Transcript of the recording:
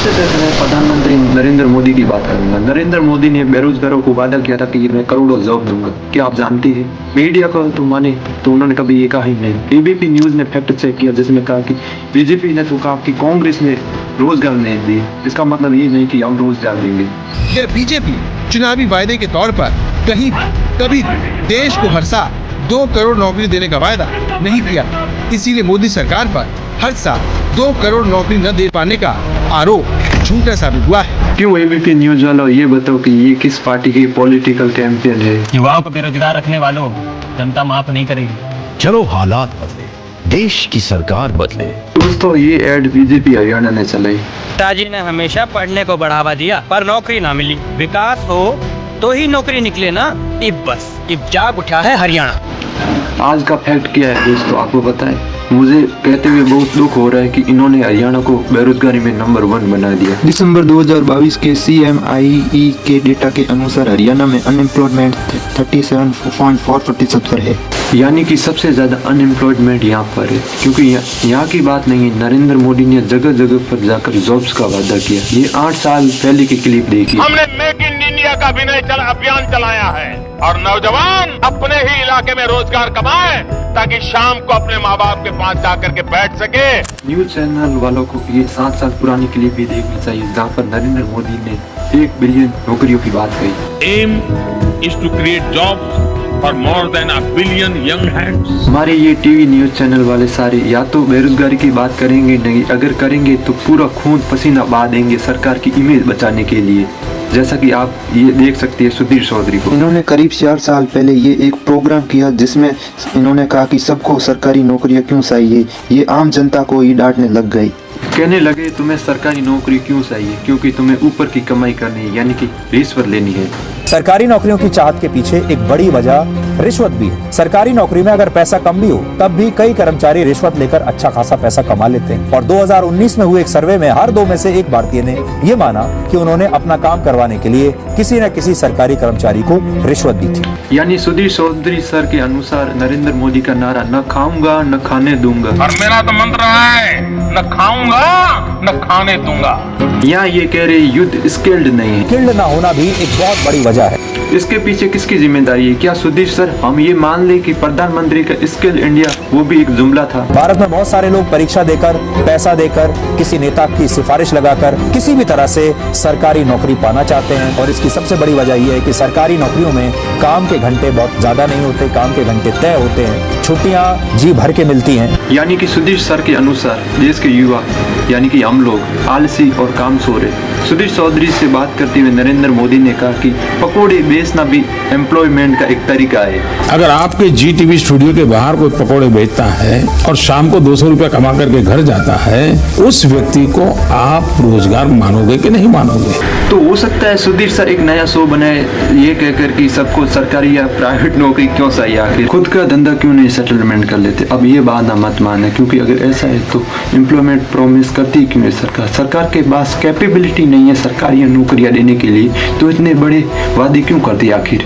सबसे पहले मैं प्रधानमंत्री नरेंद्र मोदी की बात करूंगा। नरेंद्र मोदी ने बेरोजगारों को वादा किया था कि मैं करोड़ों जॉब दूंगा। क्या आप जानते हैं? मीडिया को तो माने तो उन्होंने कभी ये कहा ही नहीं। एबीपी न्यूज ने फैक्ट चेक किया जिसमें कहा कि बीजेपी ने तो कहा कि कांग्रेस ने रोजगार नहीं दिए। इसका मतलब ये नहीं कि हम रोजगार देंगे। ये बीजेपी चुनावी वायदे के तौर पर कहीं कभी देश को हर साल 2 करोड़ नौकरी देने का वायदा नहीं किया। इसीलिए मोदी सरकार पर हर साल 2 करोड़ नौकरी न दे पाने का आरोप झूठा साबित हुआ है। क्यों एबीपी न्यूज वालों ये बताओ कि ये किस पार्टी की पॉलिटिकल कैंपेन है? युवाओं को बेरोजगार रखने वालों जनता माफ नहीं करेगी। चलो हालात बदले, देश की सरकार बदले। दोस्तों ये एड बीजेपी हरियाणा ने चलाई। पिताजी ने हमेशा पढ़ने को बढ़ावा दिया पर नौकरी ना मिली। विकास हो तो ही नौकरी निकले ना। अब जाग उठा है हरियाणा। आज का फैक्ट क्या है दोस्तों, आपको बताएं। मुझे कहते हुए बहुत दुख हो रहा है कि इन्होंने हरियाणा को बेरोजगारी में नंबर 1 बना दिया। दिसंबर 2022 के CMIE के डेटा के अनुसार हरियाणा में अनएम्प्लॉयमेंट 37.4% पर है। यानी कि सबसे ज्यादा अनएम्प्लॉयमेंट यहाँ पर है, क्योंकि यहाँ की बात नहीं है। नरेंद्र मोदी ने जगह जगह पर जाकर जॉब्स का वादा किया। ये 8 साल पहले की क्लिप देखी। हमने मेक इन इंडिया का विनय अभियान चलाया है और नौजवान अपने ही इलाके में रोजगार कमाए ताकि शाम को अपने माँ बाप के पास जाकर के बैठ सके। न्यूज चैनल वालों को ये 7 साल पुरानी क्लिप भी देखनी चाहिए जहाँ पर नरेंद्र मोदी ने 1 बिलियन नौकरियों की बात कही। Aim is to create jobs for more than 1 billion young hands. हमारे ये टीवी न्यूज चैनल वाले सारे या तो बेरोजगारी की बात करेंगे नहीं, अगर करेंगे तो पूरा खून पसीना बहा देंगे सरकार की इमेज बचाने के लिए। जैसा कि आप ये देख सकते हैं सुधीर चौधरी को। इन्होंने करीब 4 साल पहले ये एक प्रोग्राम किया जिसमें इन्होंने कहा कि सबको सरकारी नौकरियां क्यों चाहिए। ये आम जनता को ही डांटने लग गई। कहने लगे तुम्हें सरकारी नौकरी क्यों चाहिए, क्योंकि तुम्हें ऊपर की कमाई करनी है, यानी कि रिश्वत लेनी है। सरकारी नौकरियों की चाहत के पीछे एक बड़ी वजह रिश्वत भी है। सरकारी नौकरी में अगर पैसा कम भी हो तब भी कई कर्मचारी रिश्वत लेकर अच्छा खासा पैसा कमा लेते हैं। और 2019 में हुए एक सर्वे में हर 2 में से 1 भारतीय ने ये माना कि उन्होंने अपना काम करवाने के लिए किसी न किसी सरकारी कर्मचारी को रिश्वत दी थी। यानी सुधीर चौधरी सर के अनुसार नरेंद्र मोदी का नारा न खाऊंगा न खाने दूंगा। और मेरा तो मंत्र है न खाऊंगा न खाने दूंगा। यहाँ ये कह रहे युद्ध स्किल्ड नहीं है। स्किल्ड ना होना भी एक बहुत बड़ी वजह है। इसके पीछे किसकी जिम्मेदारी है? क्या सुधीर सर हम ये मान ले कि प्रधानमंत्री का स्किल इंडिया वो भी एक जुमला था? भारत में बहुत सारे लोग परीक्षा देकर, पैसा देकर, किसी नेता की सिफारिश लगाकर किसी भी तरह से सरकारी नौकरी पाना चाहते हैं। और इसकी सबसे बड़ी वजह यह है कि सरकारी नौकरियों में काम के घंटे बहुत ज्यादा नहीं होते, काम के घंटे तय होते हैं, छुट्टियां जी भर के मिलती हैं। यानी कि सुधीर सर के अनुसार देश के युवा यानी कि हम लोग आलसी और कामचोर है। सुधीर चौधरी से बात करते हुए नरेंद्र मोदी ने कहा कि पकोड़े बेचना भी एम्प्लॉयमेंट का एक तरीका है। अगर आपके GTV स्टूडियो के बाहर कोई पकोड़े बेचता है और शाम को 200 रुपया कमा करके घर जाता है, उस व्यक्ति को आप रोजगार मानोगे कि नहीं मानोगे? तो हो सकता है सुधीर सर एक नया शो बनाए ये कहकर कि सबको सरकारी या प्राइवेट नौकरी क्यों चाहिए, आखिर खुद का धंधा क्यों नहीं सेटलमेंट कर लेते। अब ये बात ना मत माने, क्योंकि अगर ऐसा है तो एम्प्लॉयमेंट प्रॉमिस करती क्यों है सरकार? सरकार के पास कैपेबिलिटी नहीं है सरकारी नौकरियां देने के लिए, तो इतने बड़े वादे क्यों करती आखिर?